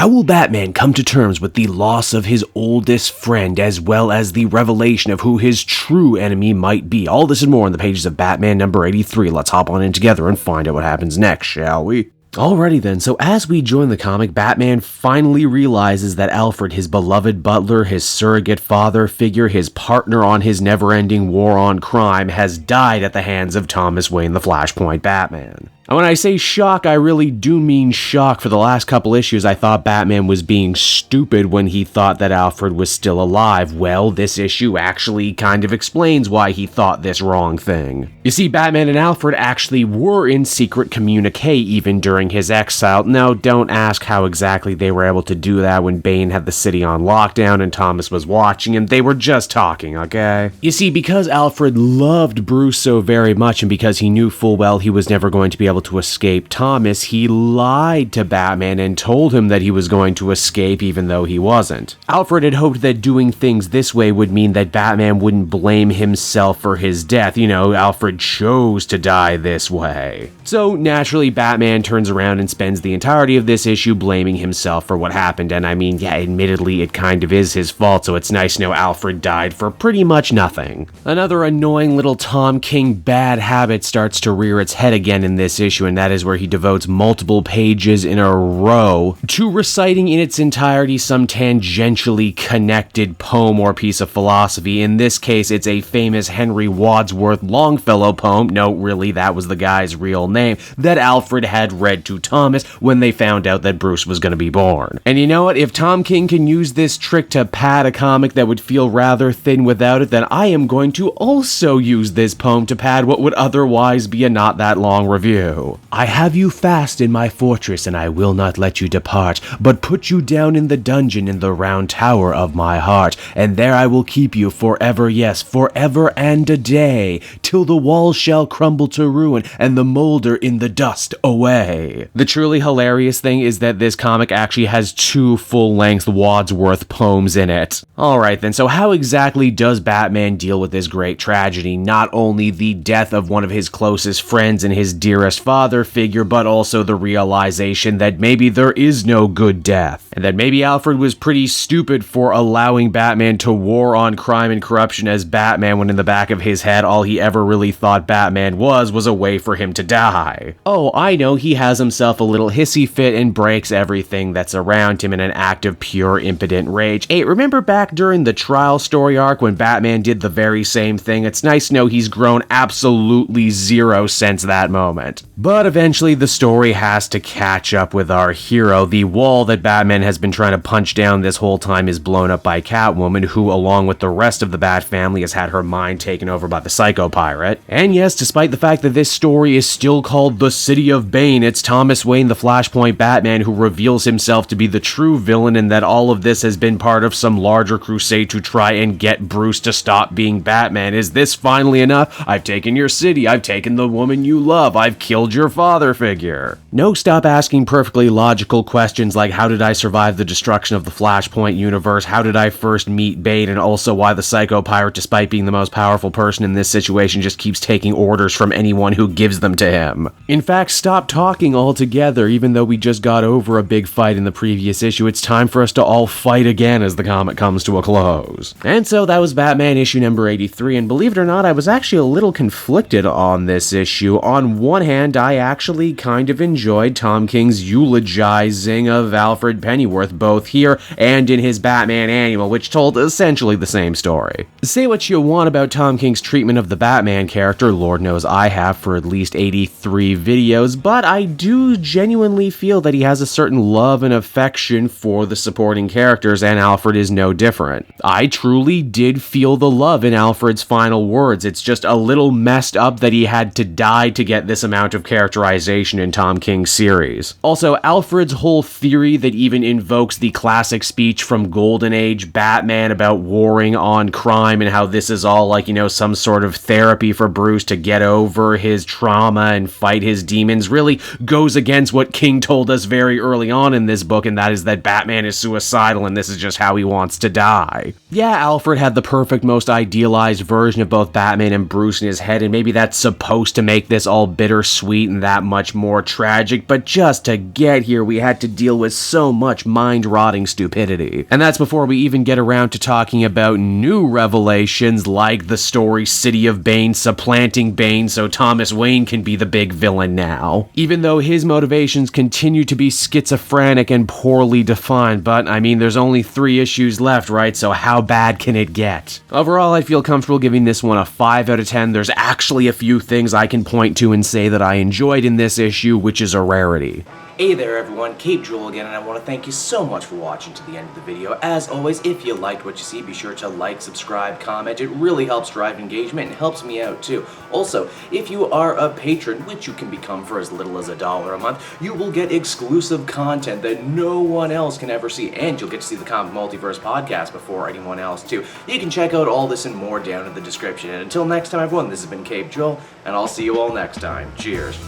How will Batman come to terms with the loss of his oldest friend, as well as the revelation of who his true enemy might be? All this and more in the pages of Batman number 83. Let's hop on in together and find out what happens next, shall we? Alrighty then, so as we join the comic, Batman finally realizes that Alfred, his beloved butler, his surrogate father figure, his partner on his never-ending war on crime, has died at the hands of Thomas Wayne the Flashpoint Batman. And when I say shock, I really do mean shock. For the last couple issues, I thought Batman was being stupid when he thought that Alfred was still alive. Well, this issue actually kind of explains why he thought this wrong thing. You see, Batman and Alfred actually were in secret communique even during his exile. Now, don't ask how exactly they were able to do that when Bane had the city on lockdown and Thomas was watching him. They were just talking, okay? You see, because Alfred loved Bruce so very much, and because he knew full well he was never going to be able to escape Thomas, he lied to Batman and told him that he was going to escape even though he wasn't. Alfred had hoped that doing things this way would mean that Batman wouldn't blame himself for his death. You know, Alfred chose to die this way. So naturally, Batman turns around and spends the entirety of this issue blaming himself for what happened. And I mean, yeah, admittedly, it kind of is his fault, so it's nice to know Alfred died for pretty much nothing. Another annoying little Tom King bad habit starts to rear its head again in this issue, and that is where he devotes multiple pages in a row to reciting in its entirety some tangentially connected poem or piece of philosophy. In this case, it's a famous Henry Wadsworth Longfellow poem, no, really, that was the guy's real name, that Alfred had read to Thomas when they found out that Bruce was going to be born. And you know what? If Tom King can use this trick to pad a comic that would feel rather thin without it, then I am going to also use this poem to pad what would otherwise be a not that long review. I have you fast in my fortress, and I will not let you depart, but put you down in the dungeon in the round tower of my heart, and there I will keep you forever, yes, forever and a day, till the walls shall crumble to ruin, and the molder in the dust away. The truly hilarious thing is that this comic actually has 2 full-length Wadsworth poems in it. Alright then, so how exactly does Batman deal with this great tragedy? Not only the death of one of his closest friends and his dearest father figure, but also the realization that maybe there is no good death, and that maybe Alfred was pretty stupid for allowing Batman to war on crime and corruption as Batman, when in the back of his head all he ever really thought Batman was a way for him to die. Oh, I know, he has himself a little hissy fit and breaks everything that's around him in an act of pure impotent rage. Hey, remember back during the trial story arc when Batman did the very same thing? It's nice to know he's grown absolutely zero since that moment. But eventually the story has to catch up with our hero. The wall that Batman has been trying to punch down this whole time is blown up by Catwoman, who along with the rest of the Bat family has had her mind taken over by the Psycho Pirate. And yes, despite the fact that this story is still called The City of Bane, it's Thomas Wayne the Flashpoint Batman who reveals himself to be the true villain, and that all of this has been part of some larger crusade to try and get Bruce to stop being Batman. Is this finally enough? I've taken your city, I've taken the woman you love, I've killed your father figure. No, stop asking perfectly logical questions like how did I survive the destruction of the Flashpoint universe, how did I first meet Bane, and also why the Psycho Pirate, despite being the most powerful person in this situation, just keeps taking orders from anyone who gives them to him. In fact, stop talking altogether. Even though we just got over a big fight in the previous issue, it's time for us to all fight again as the comic comes to a close. And so that was Batman issue number 83, and believe it or not, I was actually a little conflicted on this issue. On one hand, I actually kind of enjoyed Tom King's eulogizing of Alfred Pennyworth, both here and in his Batman annual, which told essentially the same story. Say what you want about Tom King's treatment of the Batman character, Lord knows I have for at least 83 videos, but I do genuinely feel that he has a certain love and affection for the supporting characters, and Alfred is no different. I truly did feel the love in Alfred's final words. It's just a little messed up that he had to die to get this amount of characterization in Tom King's series. Also, Alfred's whole theory that even invokes the classic speech from Golden Age Batman about warring on crime and how this is all like, you know, some sort of therapy for Bruce to get over his trauma and fight his demons really goes against what King told us very early on in this book, and that is that Batman is suicidal and this is just how he wants to die. Yeah, Alfred had the perfect, most idealized version of both Batman and Bruce in his head, and maybe that's supposed to make this all bittersweet and that much more tragic, but just to get here, we had to deal with so much much mind-rotting stupidity. And that's before we even get around to talking about new revelations like the story City of Bane supplanting Bane so Thomas Wayne can be the big villain now. Even though his motivations continue to be schizophrenic and poorly defined, but I mean, there's only 3 issues left, right? So how bad can it get? Overall, I feel comfortable giving this one a 5 out of 10. There's actually a few things I can point to and say that I enjoyed in this issue, which is a rarity. Hey there everyone, Caped Joel again, and I want to thank you so much for watching to the end of the video. As always, if you liked what you see, be sure to like, subscribe, comment. It really helps drive engagement and helps me out too. Also, if you are a patron, which you can become for as little as $1 a month, you will get exclusive content that no one else can ever see, and you'll get to see the Comic Multiverse podcast before anyone else too. You can check out all this and more down in the description. And until next time everyone, this has been Caped Joel, and I'll see you all next time. Cheers.